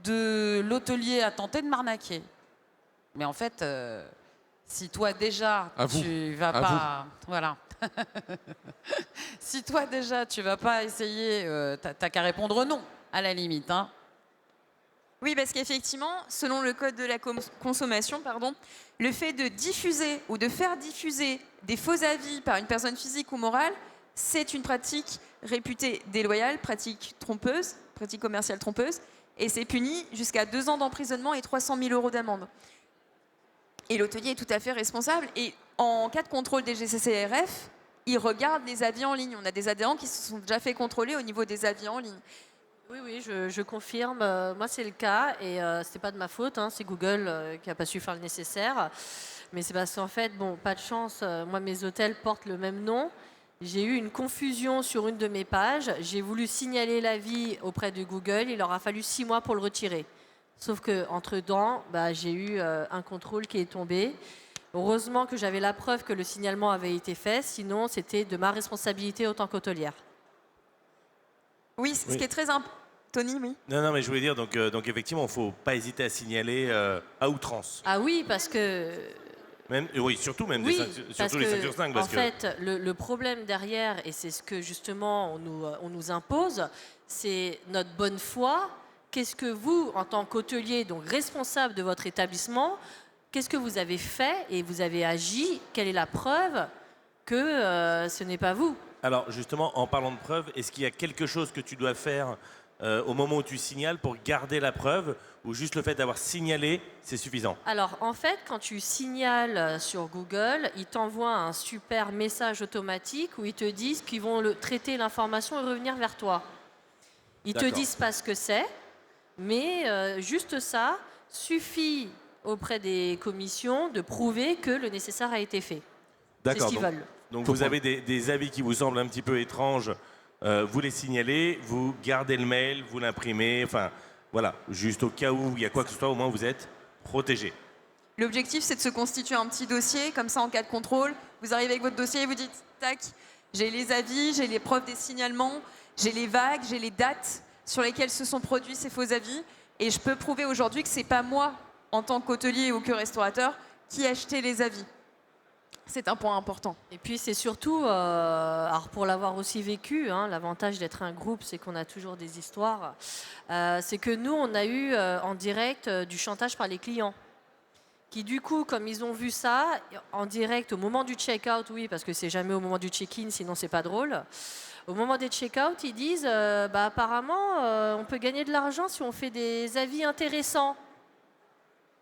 l'hôtelier a tenté de m'arnaquer. Mais en fait, si toi déjà, tu vas pas... Voilà. Si toi déjà, tu vas pas essayer, t'as qu'à répondre non, à la limite, hein. Oui, parce qu'effectivement, selon le code de la consommation, le fait de diffuser ou de faire diffuser des faux avis par une personne physique ou morale, c'est une pratique réputée déloyale, pratique trompeuse, pratique commerciale trompeuse, et c'est puni jusqu'à 2 ans d'emprisonnement et 300 000 € d'amende. Et l'hôtelier est tout à fait responsable. Et en cas de contrôle des GCCRF, ils regardent les avis en ligne. On a des adhérents qui se sont déjà fait contrôler au niveau des avis en ligne. Oui, je confirme. Moi, c'est le cas et c'est pas de ma faute. Hein, c'est Google qui n'a pas su faire le nécessaire. Mais c'est parce qu'en fait, bon, pas de chance. Moi, mes hôtels portent le même nom. J'ai eu une confusion sur une de mes pages. J'ai voulu signaler l'avis auprès de Google. Il leur a fallu 6 mois pour le retirer. Sauf qu'entre-temps, j'ai eu un contrôle qui est tombé. Heureusement que j'avais la preuve que le signalement avait été fait. Sinon, c'était de ma responsabilité en tant qu'hôtelière. Oui, ce qui est très important. Tony, oui. Non, mais je voulais dire, donc effectivement, il ne faut pas hésiter à signaler à outrance. Ah oui, parce que... Oui, surtout même oui, surtout les 5 sur 5. En fait, le problème derrière, et c'est ce que justement on nous impose, c'est notre bonne foi. Qu'est-ce que vous, en tant qu'hôtelier, donc responsable de votre établissement, qu'est-ce que vous avez fait et vous avez agi? Quelle est la preuve que ce n'est pas vous? Alors justement, en parlant de preuve, est-ce qu'il y a quelque chose que tu dois faire au moment où tu signales pour garder la preuve, ou juste le fait d'avoir signalé, c'est suffisant? Alors en fait, quand tu signales sur Google, ils t'envoient un super message automatique où ils te disent qu'ils vont traiter l'information et revenir vers toi. Ils te disent pas ce que c'est, mais juste ça suffit auprès des commissions de prouver que le nécessaire a été fait. C'est ce qu'ils veulent. Donc vous avez des avis qui vous semblent un petit peu étranges, vous les signalez, vous gardez le mail, vous l'imprimez, enfin voilà, juste au cas où il y a quoi que ce soit, au moins vous êtes protégé. L'objectif, c'est de se constituer un petit dossier, comme ça en cas de contrôle, vous arrivez avec votre dossier et vous dites, tac, j'ai les avis, j'ai les preuves des signalements, j'ai les vagues, j'ai les dates sur lesquelles se sont produits ces faux avis, et je peux prouver aujourd'hui que c'est pas moi, en tant qu'hôtelier ou que restaurateur, qui ai acheté les avis. C'est un point important. Et puis c'est surtout, alors pour l'avoir aussi vécu, hein, l'avantage d'être un groupe, c'est qu'on a toujours des histoires. C'est que nous, on a eu en direct du chantage par les clients. Qui du coup, comme ils ont vu ça, en direct au moment du check-out, oui, parce que c'est jamais au moment du check-in, sinon c'est pas drôle. Au moment des check-out, ils disent, apparemment, on peut gagner de l'argent si on fait des avis intéressants.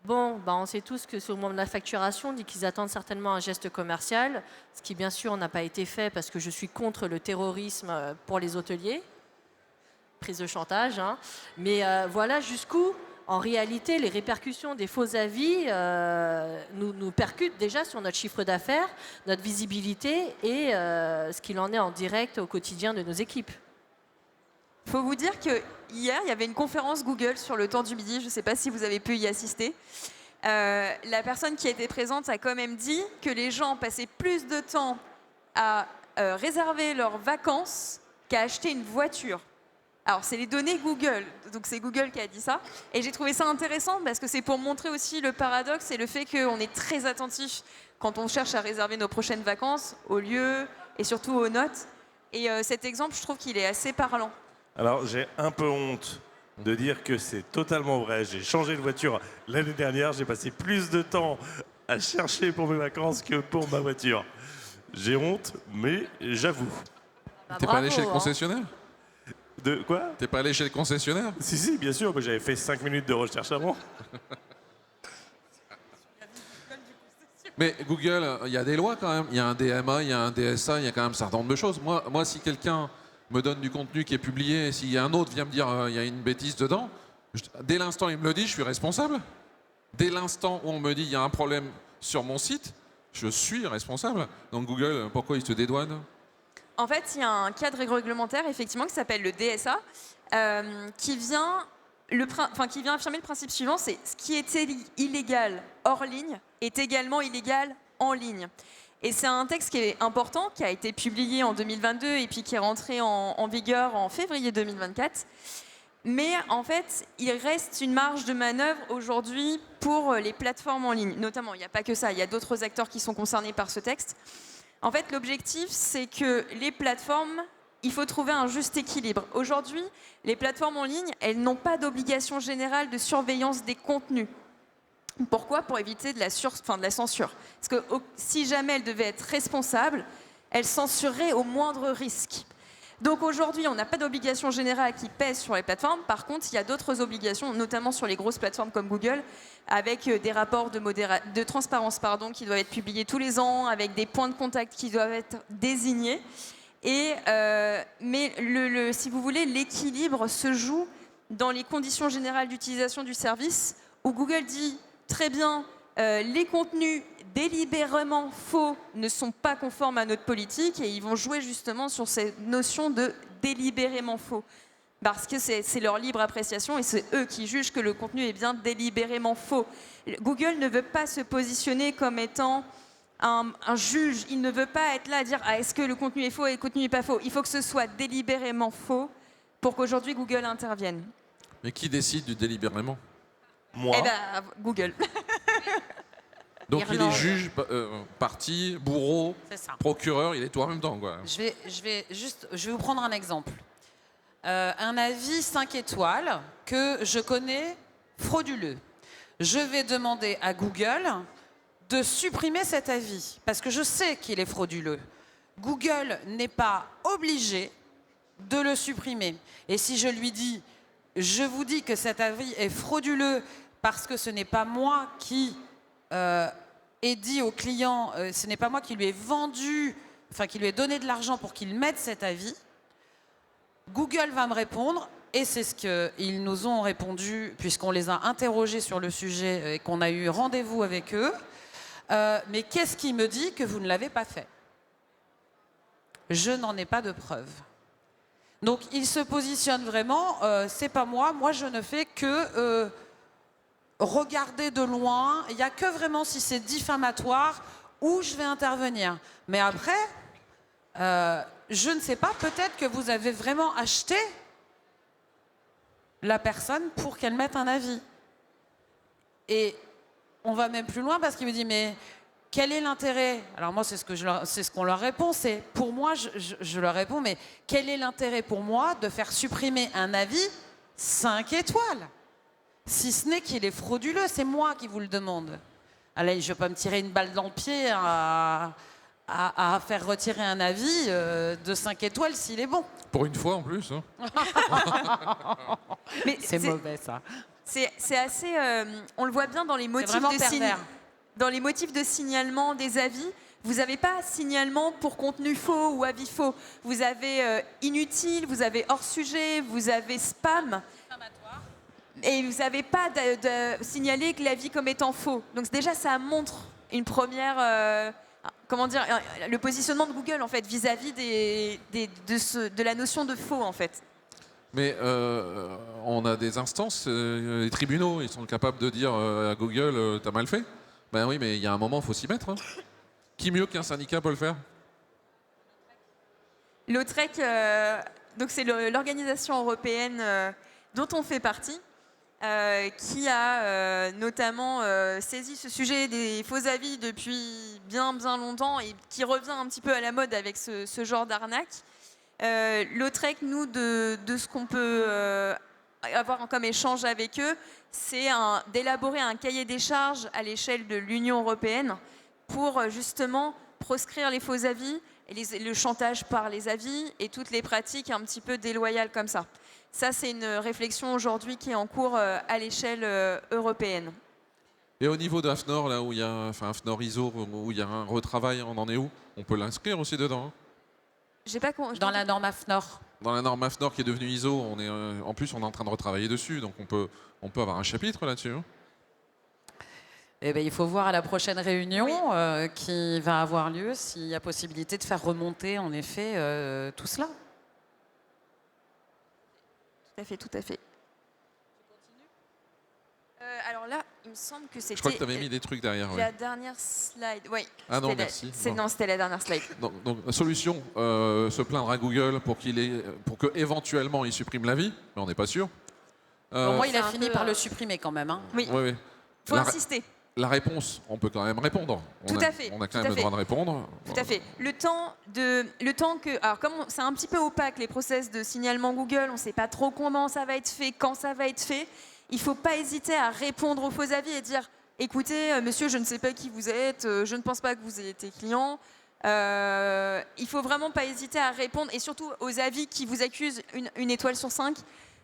Bon, on sait tous que sur le moment de la facturation, on dit qu'ils attendent certainement un geste commercial, ce qui bien sûr n'a pas été fait parce que je suis contre le terrorisme pour les hôteliers, prise de chantage, hein. Mais voilà jusqu'où, en réalité, les répercussions des faux avis nous percutent déjà sur notre chiffre d'affaires, notre visibilité et ce qu'il en est en direct au quotidien de nos équipes. Il faut vous dire que hier, il y avait une conférence Google sur le temps du midi. Je ne sais pas si vous avez pu y assister. La personne qui était présente a quand même dit que les gens passaient plus de temps à réserver leurs vacances qu'à acheter une voiture. Alors, c'est les données Google, donc c'est Google qui a dit ça. Et j'ai trouvé ça intéressant parce que c'est pour montrer aussi le paradoxe et le fait qu'on est très attentif quand on cherche à réserver nos prochaines vacances, aux lieux et surtout aux notes. Et cet exemple, je trouve qu'il est assez parlant. Alors, j'ai un peu honte de dire que c'est totalement vrai. J'ai changé de voiture l'année dernière. J'ai passé plus de temps à chercher pour mes vacances que pour ma voiture. J'ai honte, mais j'avoue. T'es pas allé chez le concessionnaire? De quoi? T'es pas allé chez le concessionnaire? Si, bien sûr. J'avais fait 5 minutes de recherche avant. Mais Google, il y a des lois quand même. Il y a un DMA, il y a un DSA, il y a quand même un certain nombre de choses. Moi si quelqu'un me donne du contenu qui est publié, et s'il y a un autre vient me dire il y a une bêtise dedans, dès l'instant où il me le dit, je suis responsable. Dès l'instant où on me dit il y a un problème sur mon site, je suis responsable. Donc Google, pourquoi il se dédouane? En fait, il y a un cadre réglementaire effectivement qui s'appelle le DSA, qui vient affirmer le principe suivant, c'est ce qui est illégal hors ligne est également illégal en ligne. Et c'est un texte qui est important, qui a été publié en 2022 et puis qui est rentré en vigueur en février 2024. Mais en fait, il reste une marge de manœuvre aujourd'hui pour les plateformes en ligne. Notamment, il n'y a pas que ça, il y a d'autres acteurs qui sont concernés par ce texte. En fait, l'objectif, c'est que les plateformes, il faut trouver un juste équilibre. Aujourd'hui, les plateformes en ligne, elles n'ont pas d'obligation générale de surveillance des contenus. Pourquoi? Pour éviter de la censure. Parce que si jamais elles devaient être responsables, elles censureraient au moindre risque. Donc aujourd'hui, on n'a pas d'obligation générale qui pèse sur les plateformes. Par contre, il y a d'autres obligations, notamment sur les grosses plateformes comme Google, avec des rapports de transparence qui doivent être publiés tous les ans, avec des points de contact qui doivent être désignés. Mais si vous voulez, l'équilibre se joue dans les conditions générales d'utilisation du service, où Google dit très bien, les contenus délibérément faux ne sont pas conformes à notre politique, et ils vont jouer justement sur cette notion de délibérément faux. Parce que c'est leur libre appréciation et c'est eux qui jugent que le contenu est bien délibérément faux. Google ne veut pas se positionner comme étant un juge. Il ne veut pas être là à dire est-ce que le contenu est faux et le contenu n'est pas faux. Il faut que ce soit délibérément faux pour qu'aujourd'hui Google intervienne. Mais qui décide du délibérément? Moi, Eh ben, Google. Donc il est Irlande. juge, partie, bourreau, C'est ça. procureur, il est tout en même temps, quoi. Je vais vous prendre un exemple. Un avis 5 étoiles que je connais frauduleux. Je vais demander à Google de supprimer cet avis parce que je sais qu'il est frauduleux. Google n'est pas obligé de le supprimer. Et si je lui dis, je vous dis que cet avis est frauduleux parce que ce n'est pas moi qui ai dit au client, ce n'est pas moi qui lui ai vendu, enfin qui lui ai donné de l'argent pour qu'il mette cet avis, Google va me répondre, et c'est ce qu'ils nous ont répondu, puisqu'on les a interrogés sur le sujet et qu'on a eu rendez-vous avec eux. Mais qu'est-ce qui me dit que vous ne l'avez pas fait? Je n'en ai pas de preuve. Donc ils se positionnent vraiment, c'est pas moi, moi je ne fais que regarder de loin, il n'y a que vraiment si c'est diffamatoire où je vais intervenir. Mais après, je ne sais pas, peut-être que vous avez vraiment acheté la personne pour qu'elle mette un avis. Et on va même plus loin parce qu'il me dit, mais quel est l'intérêt? Alors moi, c'est ce qu'on leur répond, c'est, pour moi, je leur réponds, mais quel est l'intérêt pour moi de faire supprimer un avis 5 étoiles? Si ce n'est qu'il est frauduleux, c'est moi qui vous le demande. Allez, je ne vais pas me tirer une balle dans le pied à faire retirer un avis de 5 étoiles s'il est bon. Pour une fois en plus. Hein. Mais C'est mauvais, ça. C'est assez. On le voit bien dans les motifs vraiment de pervers. dans les motifs de signalement des avis. Vous n'avez pas signalement pour contenu faux ou avis faux. Vous avez inutile, vous avez hors sujet, vous avez spam. Et vous n'avez pas de signaler que l'avis comme étant faux. Donc déjà, ça montre une première. Comment dire, le positionnement de Google en fait vis-à-vis de la notion de faux en fait. Mais on a des instances, les tribunaux, ils sont capables de dire à Google, t'as mal fait. Ben oui, mais il y a un moment, il faut s'y mettre. Hein. Qui mieux qu'un syndicat peut le faire? L'OTREC, donc c'est l'organisation européenne dont on fait partie, qui a notamment saisi ce sujet des faux avis depuis bien longtemps et qui revient un petit peu à la mode avec ce genre d'arnaque. L'OTREC, nous, de ce qu'on peut avoir comme échange avec eux, c'est d'élaborer un cahier des charges à l'échelle de l'Union européenne pour justement proscrire les faux avis, et le chantage par les avis et toutes les pratiques un petit peu déloyales comme ça. Ça, c'est une réflexion aujourd'hui qui est en cours à l'échelle européenne. Et au niveau d'AFNOR, là où il y a, enfin AFNOR ISO, où il y a un retravail, on en est où? On peut l'inscrire aussi dedans. Hein. Dans la norme AFNOR. Dans la norme AFNOR qui est devenue ISO, on est, en plus on est en train de retravailler dessus, donc on peut avoir un chapitre là-dessus. Hein. Eh bien, il faut voir à la prochaine réunion qui va avoir lieu s'il y a possibilité de faire remonter en effet tout cela. Tout à fait. Alors là, il me semble que c'était. Je crois que tu avais mis des trucs derrière. La dernière slide. Oui. Ah non, merci. Non, c'était la dernière slide. Donc la solution, se plaindre à Google pour que éventuellement il supprime l'avis, mais on n'est pas sûr. Bon, moi, il a c'est un fini peu, par le supprimer quand même. Hein. Oui. Oui. Faut insister. La réponse, on peut quand même répondre. Tout à fait. On a quand Tout même à le fait. droit de répondre. Tout à fait. Le temps que, alors comme c'est un petit peu opaque les process de signalement Google, on ne sait pas trop comment ça va être fait, quand ça va être fait. Il ne faut pas hésiter à répondre aux faux avis et dire, écoutez, monsieur, je ne sais pas qui vous êtes, je ne pense pas que vous ayez été client. Il faut vraiment pas hésiter à répondre, et surtout aux avis qui vous accusent une étoile sur 5,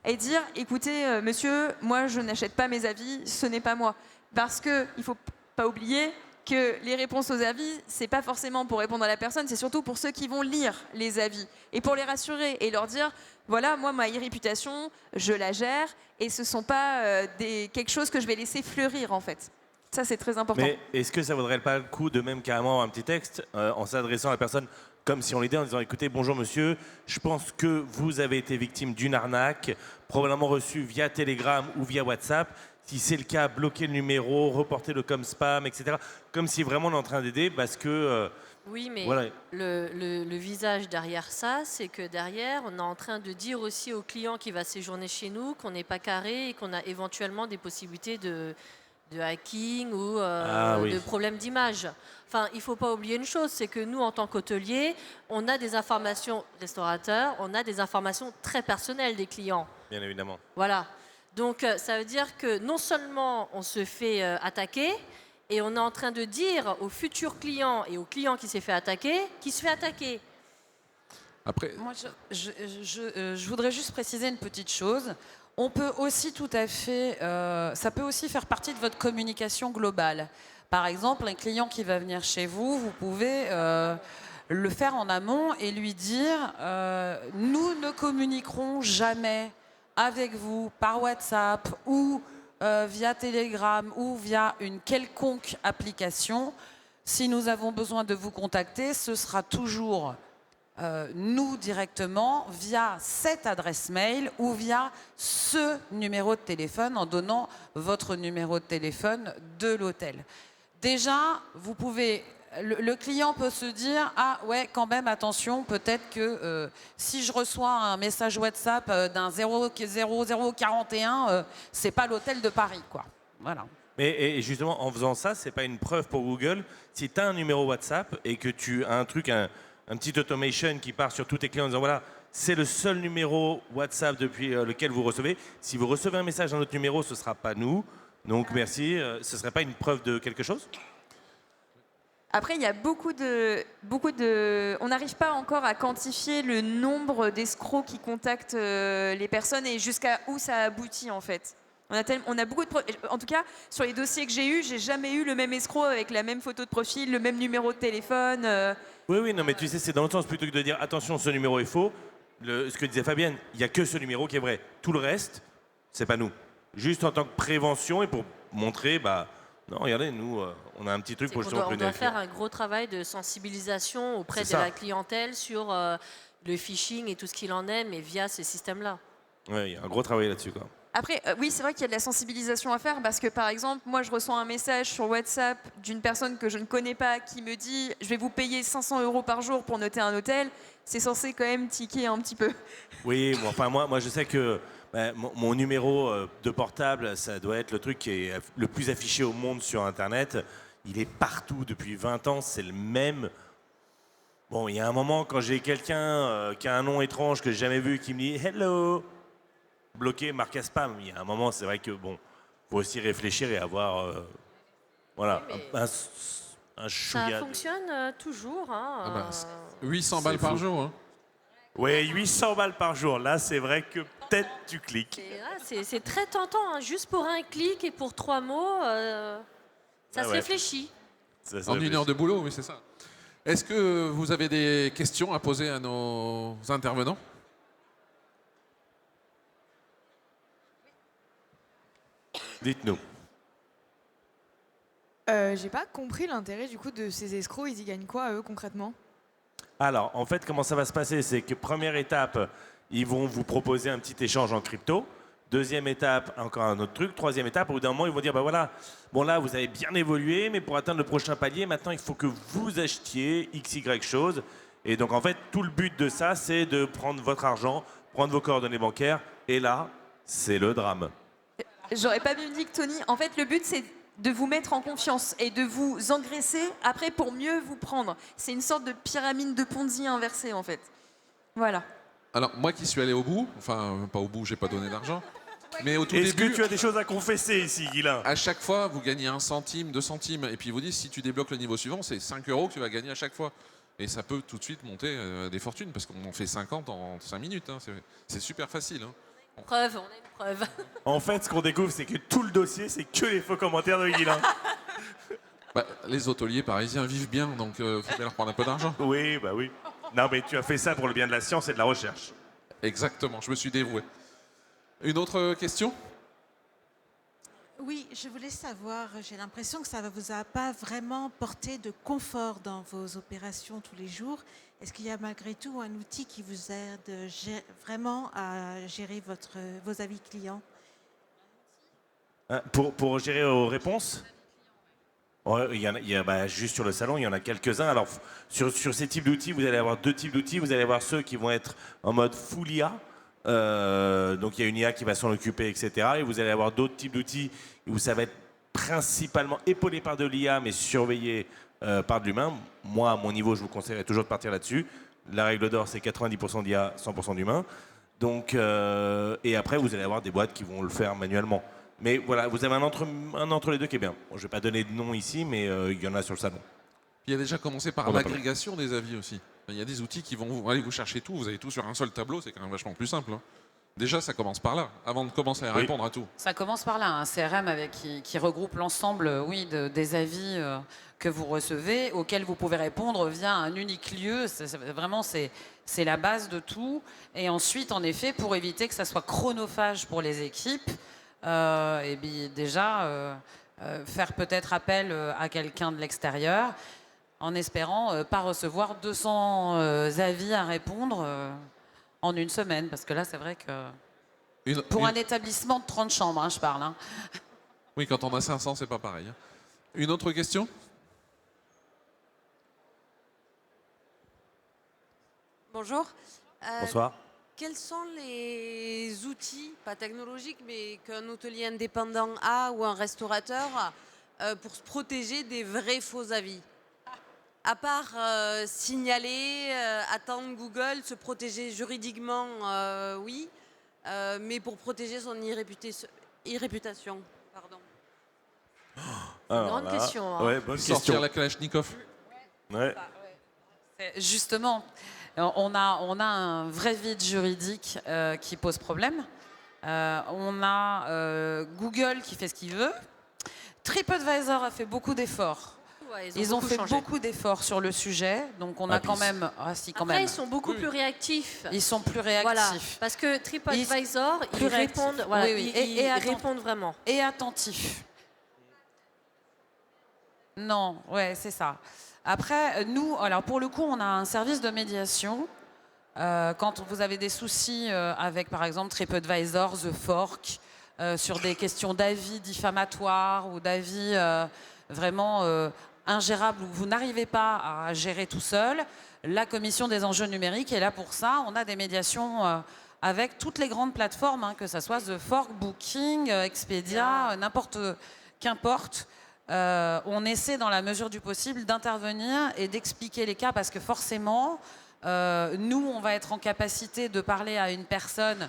et dire, écoutez, monsieur, moi je n'achète pas mes avis, ce n'est pas moi. Parce qu'il ne faut pas oublier que les réponses aux avis, c'est pas forcément pour répondre à la personne, c'est surtout pour ceux qui vont lire les avis, et pour les rassurer, et leur dire, voilà, moi ma réputation, je la gère, et ce ne sont pas quelque chose que je vais laisser fleurir en fait. Ça, c'est très important. Mais est-ce que ça vaudrait pas le coup de même carrément un petit texte en s'adressant à la personne comme si on l'était en disant écoutez, bonjour monsieur, je pense que vous avez été victime d'une arnaque, probablement reçue via Telegram ou via WhatsApp. Si c'est le cas, bloquez le numéro, reportez-le comme spam, etc. Comme si vraiment on est en train d'aider parce que... Oui, mais voilà. le visage derrière ça, c'est que derrière, on est en train de dire aussi au client qui va séjourner chez nous qu'on n'est pas carré et qu'on a éventuellement des possibilités de hacking ou de problèmes d'image. Enfin, il ne faut pas oublier une chose, c'est que nous, en tant qu'hôteliers, on a des informations, restaurateurs, on a des informations très personnelles des clients. Bien évidemment. Voilà. Donc, ça veut dire que non seulement on se fait attaquer, et on est en train de dire aux futurs clients et aux clients qui s'est fait attaquer, qui se fait attaquer. Après, Moi, je voudrais juste préciser une petite chose. On peut aussi tout à fait, ça peut aussi faire partie de votre communication globale. Par exemple, un client qui va venir chez vous, vous pouvez le faire en amont et lui dire nous ne communiquerons jamais avec vous par WhatsApp ou via Telegram ou via une quelconque application. Si nous avons besoin de vous contacter, ce sera toujours nous directement via cette adresse mail ou via ce numéro de téléphone en donnant votre numéro de téléphone de l'hôtel. Déjà, vous pouvez, le client peut se dire ah ouais quand même attention peut-être que si je reçois un message WhatsApp d'un 0041 c'est pas l'hôtel de Paris quoi. Voilà. Mais et justement, en faisant ça, c'est pas une preuve pour Google. Si tu as un numéro WhatsApp et que tu as un truc, un petit automation qui part sur tous tes clients en disant voilà, c'est le seul numéro WhatsApp depuis lequel vous recevez. Si vous recevez un message d'un autre numéro, ce ne sera pas nous. Donc merci. Ce ne serait pas une preuve de quelque chose? Après, il y a beaucoup de... On n'arrive pas encore à quantifier le nombre d'escrocs qui contactent les personnes et jusqu'à où ça aboutit en fait. On a beaucoup de... En tout cas, sur les dossiers que j'ai eus, j'ai jamais eu le même escroc avec la même photo de profil, le même numéro de téléphone. Oui, non, mais tu sais, c'est dans le sens plutôt que de dire attention, ce numéro est faux. Ce que disait Fabienne, il n'y a que ce numéro qui est vrai. Tout le reste, c'est pas nous. Juste en tant que prévention et pour montrer, bah, non, regardez, nous, on a un petit truc pour justement On doit prévenir. faire un gros travail de sensibilisation auprès de la clientèle sur le phishing et tout ce qu'il en est, mais via ces systèmes-là. Oui, il y a un gros travail là-dessus, quoi. Après, oui, c'est vrai qu'il y a de la sensibilisation à faire parce que, par exemple, moi, je reçois un message sur WhatsApp d'une personne que je ne connais pas qui me dit « Je vais vous payer 500 € par jour pour noter un hôtel ». C'est censé quand même tiquer un petit peu. Oui, bon, enfin, moi, je sais que mon numéro de portable, ça doit être le truc qui est le plus affiché au monde sur Internet. Il est partout depuis 20 ans, c'est le même. Bon, il y a un moment, quand j'ai quelqu'un qui a un nom étrange que j'ai jamais vu qui me dit « Hello », bloqué, marqué spam. Il y a un moment, c'est vrai que bon, faut aussi réfléchir et avoir, voilà, Oui, un chouïa. Ça fonctionne toujours. Hein, ah bah, 800 balles par jour. Hein. Oui, 800 balles par jour. Là, c'est vrai que peut-être tu cliques. C'est très tentant, hein, juste pour un clic et pour 3 mots, ça se réfléchit. En une heure de boulot, oui, c'est ça. Est-ce que vous avez des questions à poser à nos intervenants? Dites-nous. J'ai pas compris l'intérêt du coup de ces escrocs. Ils y gagnent quoi eux concrètement? Alors, en fait, comment ça va se passer? C'est que première étape, ils vont vous proposer un petit échange en crypto. Deuxième étape, encore un autre truc. Troisième étape, au bout d'un moment, ils vont dire, bah voilà, bon là, vous avez bien évolué, mais pour atteindre le prochain palier, maintenant, il faut que vous achetiez XY chose. Et donc, en fait, tout le but de ça, c'est de prendre votre argent, prendre vos coordonnées bancaires. Et là, c'est le drame. J'aurais pas mieux dit que Tony. En fait, le but, c'est de vous mettre en confiance et de vous engraisser après pour mieux vous prendre. C'est une sorte de pyramide de Ponzi inversée, en fait. Voilà. Alors, moi qui suis allé au bout, enfin, pas au bout, j'ai pas donné d'argent, mais au tout Est-ce début, que tu as des choses à confesser ici, Guilain? à chaque fois, vous gagnez 1 centime, 2 centimes, et puis ils vous disent, si tu débloques le niveau suivant, c'est 5 € que tu vas gagner à chaque fois. Et ça peut tout de suite monter des fortunes, parce qu'on en fait 50 en 5 minutes. Hein. C'est super facile. Hein. Preuve, on a une preuve. En fait, ce qu'on découvre, c'est que tout le dossier, c'est que les faux commentaires de Guilain. Bah, les hôteliers parisiens vivent bien, donc il faut bien leur prendre un peu d'argent. Oui, bah oui. Non, mais tu as fait ça pour le bien de la science et de la recherche. Exactement, je me suis dévoué. Une autre question? Oui, je voulais savoir, j'ai l'impression que ça ne vous a pas vraiment porté de confort dans vos opérations tous les jours. Est-ce qu'il y a malgré tout un outil qui vous aide vraiment à gérer vos avis clients? Hein, pour gérer aux réponses? Ouais, juste sur le salon, il y en a quelques-uns. Alors, sur ces types d'outils, vous allez avoir deux types d'outils. Vous allez avoir ceux qui vont être en mode full IA. Donc, il y a une IA qui va s'en occuper, etc. Et vous allez avoir d'autres types d'outils où ça va être principalement épaulé par de l'IA, mais surveillé par de l'humain. Moi, à mon niveau, je vous conseillerais toujours de partir là-dessus. La règle d'or, c'est 90% d'IA, 100% d'humain. Donc, et après, vous allez avoir des boîtes qui vont le faire manuellement. Mais voilà, vous avez un entre les deux qui est bien. Bon, je ne vais pas donner de nom ici, mais il y en a sur le salon. Il y a déjà commencé par On va l'agrégation des avis aussi. Il y a des outils qui vont aller vous chercher tout, vous avez tout sur un seul tableau, c'est quand même vachement plus simple. Hein. Déjà, ça commence par là, avant de commencer à répondre à tout. Ça commence par là, un CRM qui regroupe l'ensemble des avis que vous recevez, auxquels vous pouvez répondre via un unique lieu. Vraiment, c'est la base de tout. Et ensuite, en effet, pour éviter que ça soit chronophage pour les équipes, et bien déjà faire peut-être appel à quelqu'un de l'extérieur, en espérant pas recevoir 200 avis à répondre en une semaine. Parce que là, c'est vrai que... Pour un établissement de 30 chambres, hein, je parle. Hein. Oui, quand on a 500, c'est pas pareil. Hein. Une autre question? Bonjour. Bonsoir. Quels sont les outils, pas technologiques, mais qu'un hôtelier indépendant a ou un restaurateur pour se protéger des vrais faux avis? À part signaler, attendre Google, se protéger juridiquement, oui, mais pour protéger son irréputation. Pardon. Grande question. Hein. Ouais, bonne Sortir question. la Kalachnikov. Ouais. Justement, on a un vrai vide juridique qui pose problème. On a Google qui fait ce qu'il veut. TripAdvisor a fait beaucoup d'efforts. Ouais, Ils ont beaucoup fait changé. beaucoup d'efforts sur le sujet, donc on a quand même... Ah si, quand Après, même. ils sont beaucoup plus réactifs. Ils sont plus Voilà, réactifs. parce que TripAdvisor, Plus ils réactifs. répondent, voilà, Oui, oui. ils Et attends. répondent vraiment. Et attentifs. Non, ouais, c'est ça. Après, nous, alors pour le coup, on a un service de médiation. Quand vous avez des soucis avec, par exemple, TripAdvisor, The Fork, sur des questions d'avis diffamatoires ou d'avis vraiment ingérables où vous n'arrivez pas à gérer tout seul, la commission des enjeux numériques est là pour ça. On a des médiations avec toutes les grandes plateformes, hein, que ce soit The Fork, Booking, Expedia, qu'importe. On essaie dans la mesure du possible d'intervenir et d'expliquer les cas parce que forcément, nous, on va être en capacité de parler à une personne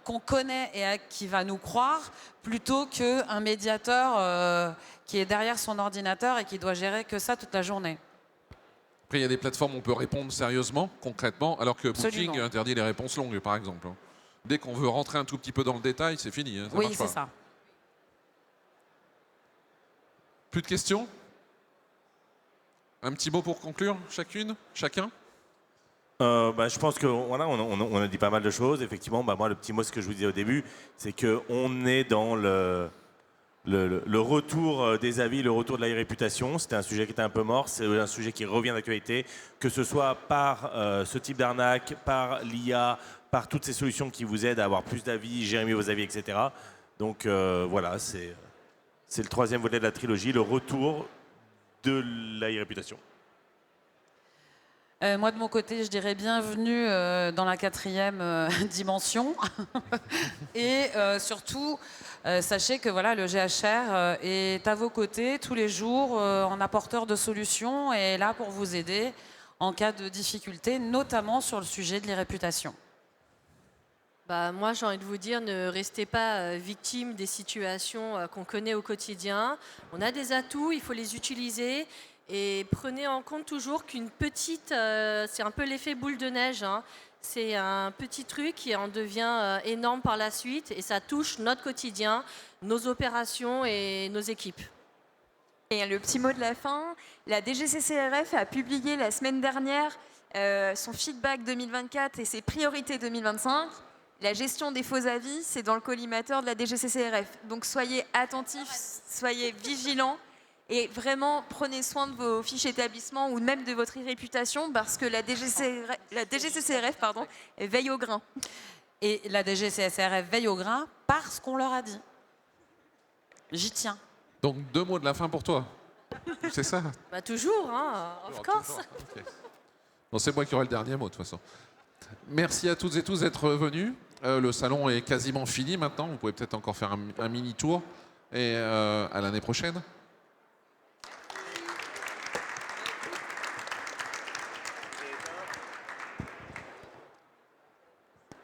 qu'on connaît et qui va nous croire plutôt qu'un médiateur qui est derrière son ordinateur et qui doit gérer que ça toute la journée. Après, il y a des plateformes où on peut répondre sérieusement, concrètement, alors que Absolument. Booking interdit les réponses longues, par exemple. Hein. Dès qu'on veut rentrer un tout petit peu dans le détail, c'est fini. Hein, ça Oui, marche c'est pas. ça. Plus de questions? Un petit mot pour conclure, chacun? Je pense qu'on voilà, on a dit pas mal de choses. Effectivement, moi, le petit mot, ce que je vous disais au début, c'est qu'on est dans le retour des avis, le retour de la réputation. C'était un sujet qui était un peu mort, c'est un sujet qui revient d'actualité, que ce soit par ce type d'arnaque, par l'IA, par toutes ces solutions qui vous aident à avoir plus d'avis, gérer mieux vos avis, etc. Donc voilà, c'est le troisième volet de la trilogie, le retour de la réputation. Moi, de mon côté, je dirais bienvenue dans la 4e dimension. Et surtout, sachez que voilà, le GHR est à vos côtés tous les jours en apporteur de solutions et est là pour vous aider en cas de difficulté, notamment sur le sujet de l'irréputation. Bah, moi, j'ai envie de vous dire, ne restez pas victime des situations qu'on connaît au quotidien. On a des atouts, il faut les utiliser. Et prenez en compte toujours qu'une petite, c'est un peu l'effet boule de neige, hein. C'est un petit truc qui en devient énorme par la suite et ça touche notre quotidien, nos opérations et nos équipes. Et le petit mot de la fin, la DGCCRF a publié la semaine dernière son feedback 2024 et ses priorités 2025. La gestion des faux avis, c'est dans le collimateur de la DGCCRF. Donc soyez attentifs, soyez vigilants et vraiment prenez soin de vos fiches établissements ou même de votre réputation parce que la DGCCRF veille au grain. Et la DGCCRF veille au grain parce qu'on leur a dit. J'y tiens. Donc 2 mots de la fin pour toi. C'est ça? Bah, toujours, hein, of course. Okay. Bon, c'est moi qui aurai le dernier mot de toute façon. Merci à toutes et tous d'être venus. Le salon est quasiment fini maintenant. Vous pouvez peut-être encore faire un mini tour. Et à l'année prochaine.